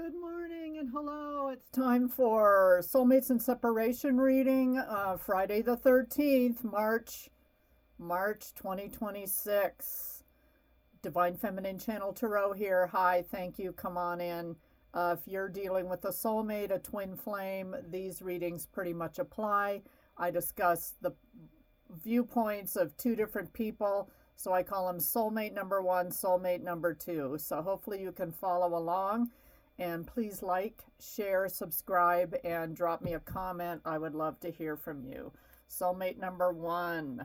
Good morning and hello. It's time for Soulmates and Separation reading, Friday the 13th, March 2026. Divine Feminine Channel Tarot here. Hi, thank you. Come on in. If you're dealing with a soulmate, a twin flame, these readings pretty much apply. I discuss the viewpoints of two different people, so I call them soulmate number one, soulmate number two. So hopefully you can follow along. And please like, share, subscribe, and drop me a comment. I would love to hear from you. Soulmate number one.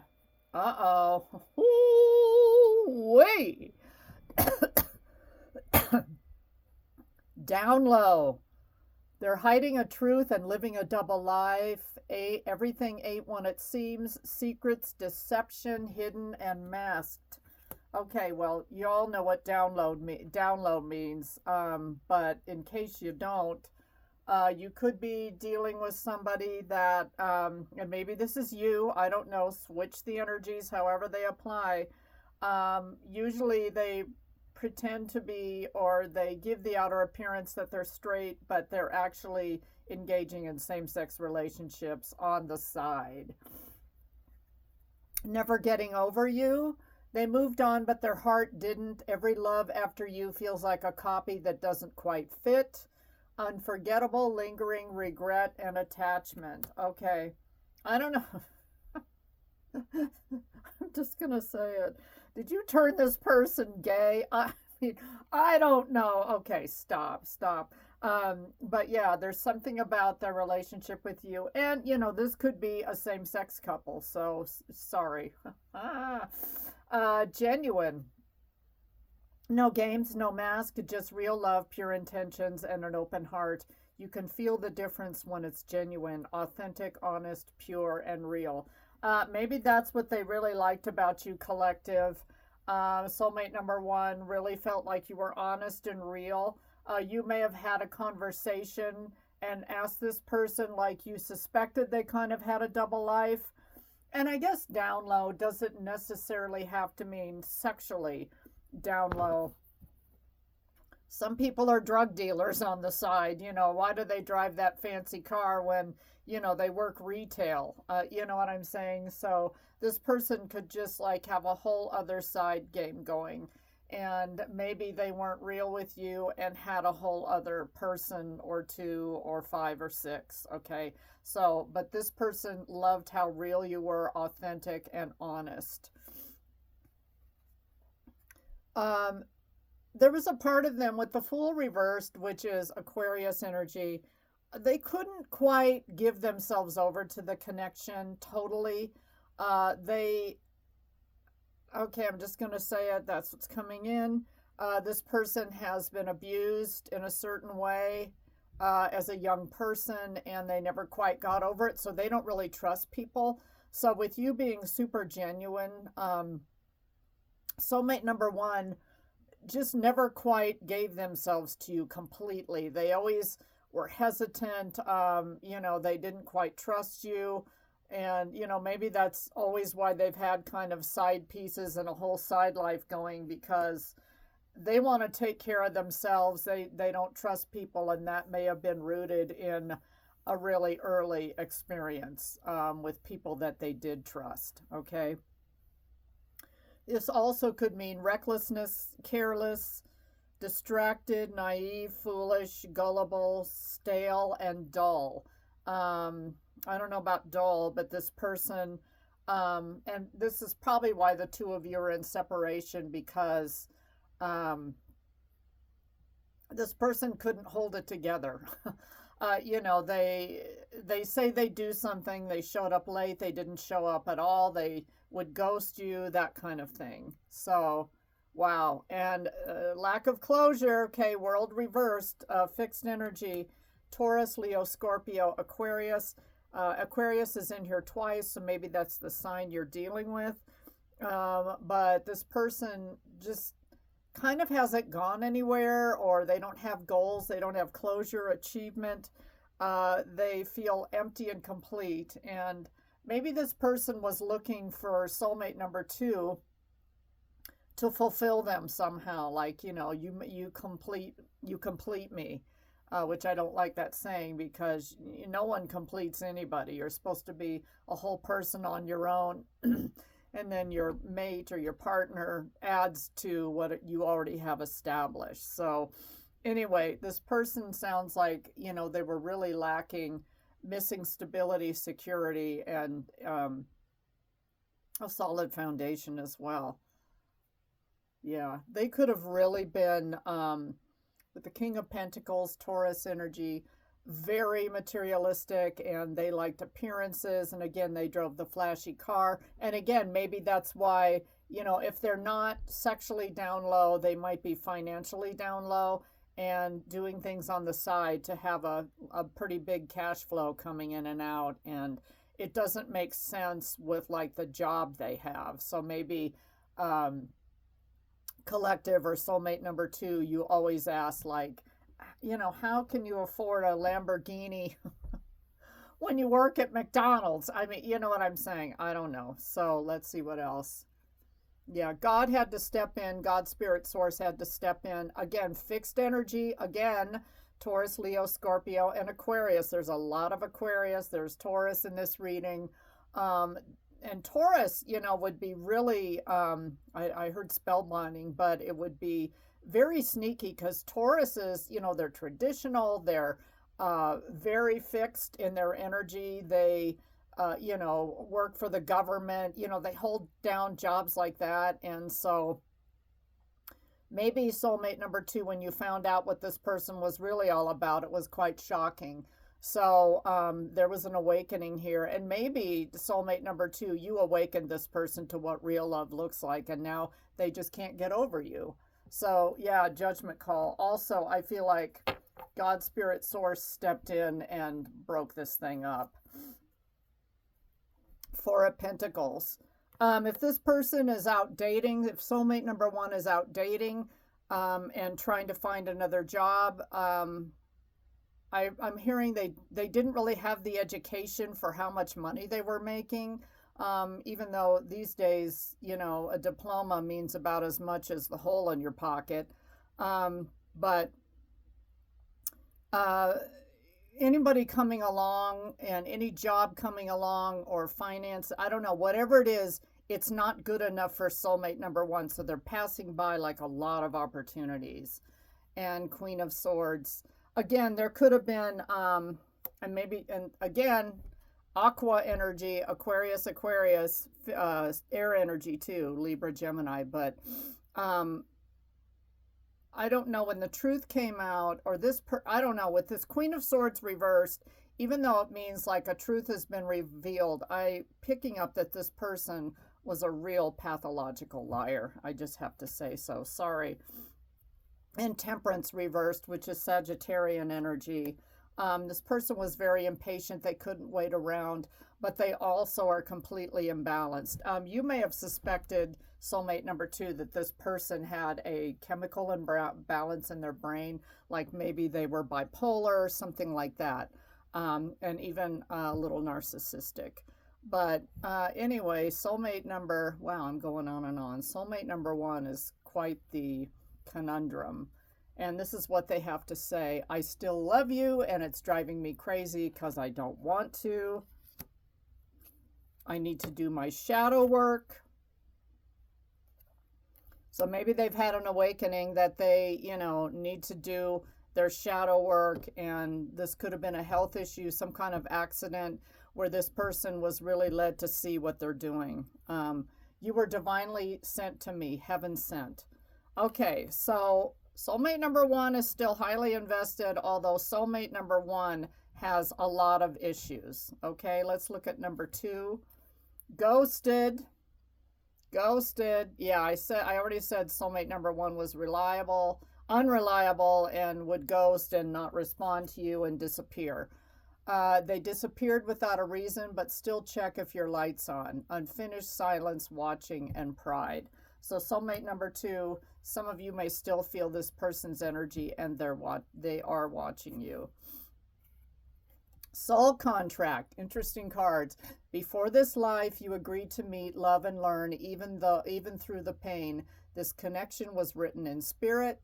Uh-oh. Wait. Down low. They're hiding a truth and living a double life. Everything ain't what it seems. Secrets, deception, hidden, and masked. Okay, well, you all know what download means, but in case you don't, you could be dealing with somebody that, and maybe this is you, I don't know, switch the energies however they apply. Usually they pretend to be, or they give the outer appearance that they're straight, but they're actually engaging in same-sex relationships on the side. Never getting over you. They moved on, but their heart didn't. Every love after you feels like a copy that doesn't quite fit. Unforgettable, lingering regret and attachment. Okay. I don't know. I'm just going to say it. Did you turn this person gay? I mean, I don't know. Okay, stop. But yeah, there's something about their relationship with you. And, you know, this could be a same-sex couple. So, sorry. Genuine. No games, no mask, just real love, pure intentions, and an open heart. You can feel the difference when it's genuine, authentic, honest, pure, and real. Maybe that's what they really liked about you, collective. Soulmate number one really felt like you were honest and real. You may have had a conversation and asked this person like you suspected they kind of had a double life. And I guess down low doesn't necessarily have to mean sexually down low. Some people are drug dealers on the side. You know, why do they drive that fancy car when, you know, they work retail? You know what I'm saying? So this person could just like have a whole other side game going. And maybe they weren't real with you and had a whole other person or two or five or six. Okay. So, but this person loved how real you were, authentic and honest. There was a part of them with the Fool reversed, which is Aquarius energy. They couldn't quite give themselves over to the connection totally. Okay, I'm just going to say it. That's what's coming in. This person has been abused in a certain way as a young person, and they never quite got over it, so they don't really trust people. So with you being super genuine, soulmate number one just never quite gave themselves to you completely. They always were hesitant. You know, they didn't quite trust you. And, you know, maybe that's always why they've had kind of side pieces and a whole side life going, because they want to take care of themselves. They don't trust people, and that may have been rooted in a really early experience with people that they did trust, okay? This also could mean recklessness, careless, distracted, naive, foolish, gullible, stale, and dull. I don't know about dull, but this person, and this is probably why the two of you are in separation, because this person couldn't hold it together. You know, they say they do something, they showed up late, they didn't show up at all, they would ghost you, that kind of thing. So, wow. And lack of closure, okay, world reversed, fixed energy, Taurus, Leo, Scorpio, Aquarius. Aquarius is in here twice, so maybe that's the sign you're dealing with. But this person just kind of hasn't gone anywhere, or they don't have goals, they don't have closure, achievement. They feel empty and complete. And maybe this person was looking for soulmate number two to fulfill them somehow, like, you know, you complete me. which I don't like that saying because no one completes anybody. You're supposed to be a whole person on your own. And then your mate or your partner adds to what you already have established. So anyway, this person sounds like, they were really missing stability, security, and a solid foundation as well. Yeah, they could have really been, with the King of Pentacles, Taurus energy, very materialistic, and they liked appearances, and again they drove the flashy car, and again maybe that's why, if they're not sexually down low, they might be financially down low and doing things on the side to have a pretty big cash flow coming in and out, and it doesn't make sense with like the job they have. So maybe collective or soulmate number 2, you always ask like, how can you afford a Lamborghini when you work at McDonald's? I mean, you know what I'm saying? I don't know. So let's see what else. Yeah, God had to step in. God's spirit source had to step in. Again, fixed energy. Again, Taurus, Leo, Scorpio, and Aquarius. There's a lot of Aquarius. There's Taurus in this reading. And Taurus, would be really, I heard spellbinding, but it would be very sneaky because Taurus is, they're traditional, they're very fixed in their energy. They, work for the government, they hold down jobs like that. And so maybe soulmate number 2, when you found out what this person was really all about, it was quite shocking. So there was an awakening here, and maybe soulmate number 2, you awakened this person to what real love looks like, and now they just can't get over you. So yeah, judgment call. Also, I feel like God's spirit source stepped in and broke this thing up. 4 of Pentacles. If this person is out dating, if soulmate number 1 is out dating and trying to find another job, I'm hearing they didn't really have the education for how much money they were making, even though these days, a diploma means about as much as the hole in your pocket. But anybody coming along and any job coming along or finance, I don't know, whatever it is, it's not good enough for soulmate number 1. So they're passing by like a lot of opportunities. And Queen of Swords. Again, there could have been, and again, aqua energy, Aquarius, air energy too, Libra, Gemini. But I don't know when the truth came out, or I don't know, with this Queen of Swords reversed, even though it means like a truth has been revealed, picking up that this person was a real pathological liar. I just have to say so. Sorry. And Temperance reversed, which is Sagittarian energy. This person was very impatient. They couldn't wait around, but they also are completely imbalanced. You may have suspected, soulmate number 2, that this person had a chemical imbalance in their brain, like maybe they were bipolar or something like that, and even a little narcissistic. But anyway, wow, I'm going on and on. Soulmate number 1 is quite the conundrum. And this is what they have to say. I still love you, and it's driving me crazy because I don't want to. I need to do my shadow work. So maybe they've had an awakening that they, need to do their shadow work, and this could have been a health issue, some kind of accident where this person was really led to see what they're doing. You were divinely sent to me, heaven sent. Okay, so soulmate number 1 is still highly invested, although soulmate number 1 has a lot of issues. Okay, let's look at number 2. Ghosted. Yeah, I already said soulmate number 1 was unreliable, and would ghost and not respond to you and disappear. They disappeared without a reason, but still check if your light's on. Unfinished, silence, watching, and pride. So soulmate number 2, some of you may still feel this person's energy, and they are watching you. Soul contract, interesting cards. Before this life, you agreed to meet, love, and learn, even through the pain. This connection was written in spirit,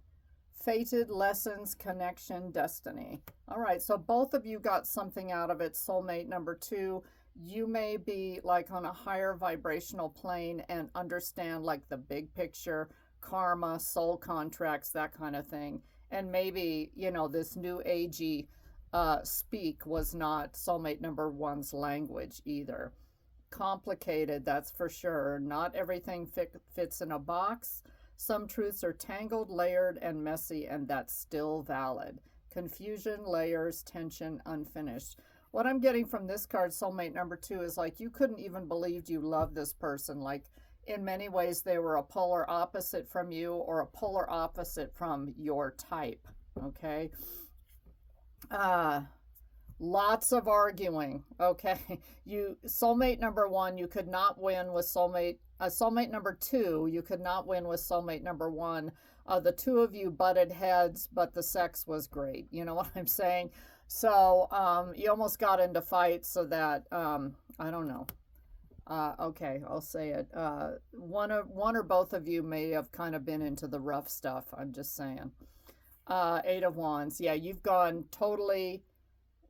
Fated, lessons, connection, destiny. All right, so both of you got something out of it. Soulmate number 2, you may be like on a higher vibrational plane and understand like the big picture, karma, soul contracts, that kind of thing. And maybe, you know, this new agey speak was not soulmate number 1's language either. Complicated, that's for sure. Not everything fits in a box. Some truths are tangled, layered, and messy, and that's still valid. Confusion, layers, tension, unfinished. What I'm getting from this card, soulmate number 2, is like you couldn't even believe you loved this person. Like in many ways they were a polar opposite from you or a polar opposite from your type. Okay. Lots of arguing. Okay. Soulmate number 1, you could not win with soulmate number 2, you could not win with soulmate number 1. The two of you butted heads, but the sex was great. You know what I'm saying? So you almost got into fights so that, I don't know. Okay, I'll say it. One or both of you may have kind of been into the rough stuff. I'm just saying. 8 of Wands. Yeah, you've gone totally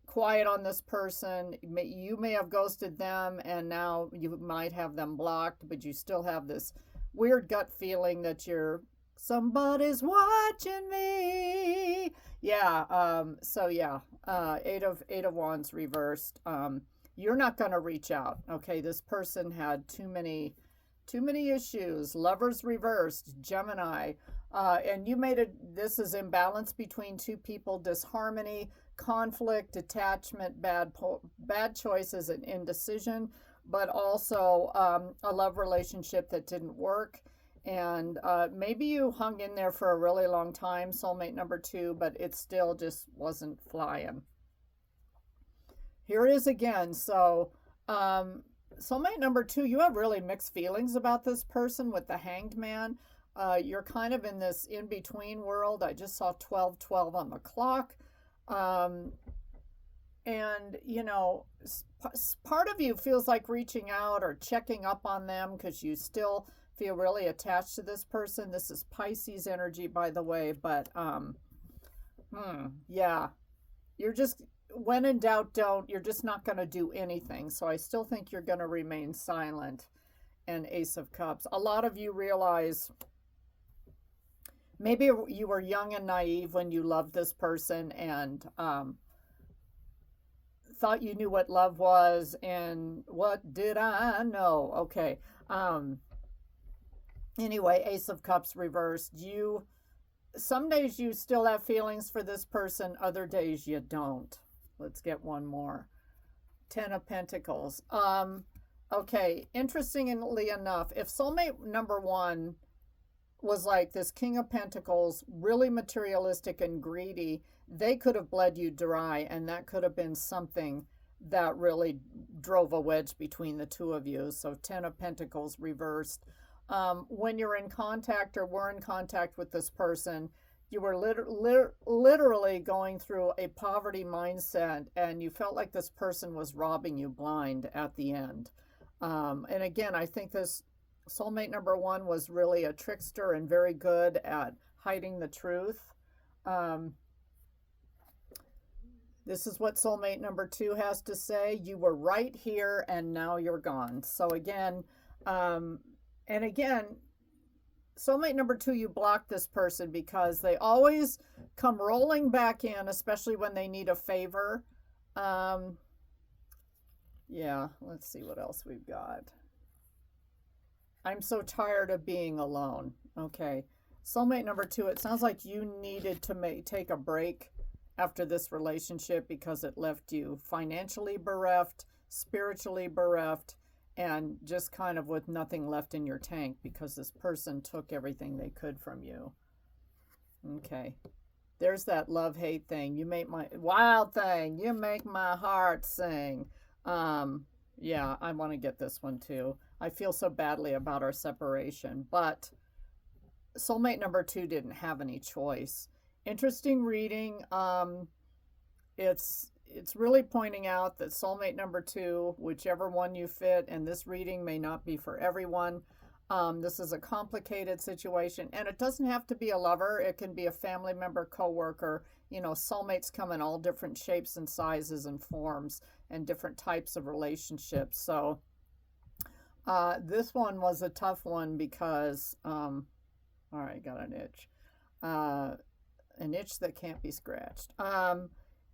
quiet on this person. You may have ghosted them and now you might have them blocked, but you still have this weird gut feeling that somebody's watching me. Yeah. So yeah, 8 of Wands reversed. You're not going to reach out. Okay. This person had too many issues. Lovers reversed, Gemini. And you made this is imbalance between two people, disharmony, conflict, detachment, bad choices, and indecision, but also a love relationship that didn't work. And maybe you hung in there for a really long time, soulmate number 2, but it still just wasn't flying. Here it is again. So soulmate number 2, you have really mixed feelings about this person with the Hanged Man. You're kind of in this in-between world. I just saw 12:12 on the clock. And, you know, part of you feels like reaching out or checking up on them because you still feel really attached to this person. This is Pisces energy, by the way, but yeah, you're just, when in doubt, don't. You're just not going to do anything. So I still think you're going to remain silent. And Ace of Cups. A lot of you realize maybe you were young and naive when you loved this person and thought you knew what love was, and what did I know? Okay. Anyway, Ace of Cups reversed. Some days you still have feelings for this person, other days you don't. Let's get one more. 10 of Pentacles. Okay, interestingly enough, if soulmate number 1 was like this King of Pentacles, really materialistic and greedy, they could have bled you dry, and that could have been something that really drove a wedge between the two of you. So 10 of Pentacles reversed. When you're in contact or were in contact with this person, you were literally going through a poverty mindset, and you felt like this person was robbing you blind at the end. And again, I think this soulmate number 1 was really a trickster and very good at hiding the truth. This is what soulmate number 2 has to say. You were right here and now you're gone. So again, and again, soulmate number 2, you block this person because they always come rolling back in, especially when they need a favor. Yeah, let's see what else we've got. I'm so tired of being alone. Okay. Soulmate number 2, it sounds like you needed to take a break after this relationship because it left you financially bereft, spiritually bereft, and just kind of with nothing left in your tank because this person took everything they could from you. Okay. There's that love-hate thing. You make my wild thing. You make my heart sing. Yeah, I want to get this one too. I feel so badly about our separation, but soulmate number 2 didn't have any choice. Interesting reading. It's really pointing out that soulmate number 2, whichever one you fit, and this reading may not be for everyone, This is a complicated situation, and it doesn't have to be a lover. It can be a family member, coworker. You know, soulmates come in all different shapes and sizes and forms and different types of relationships. So this one was a tough one because, all right, got an itch that can't be scratched.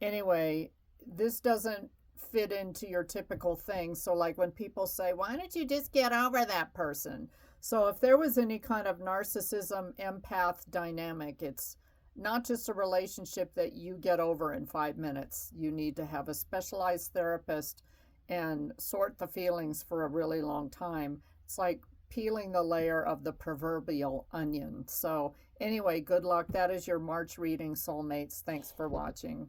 Anyway, this doesn't fit into your typical thing. So, like when people say, why don't you just get over that person? So, if there was any kind of narcissism empath dynamic, it's not just a relationship that you get over in 5 minutes. You need to have a specialized therapist and sort the feelings for a really long time. It's like peeling the layer of the proverbial onion. So, anyway, good luck. That is your March reading, soulmates. Thanks for watching.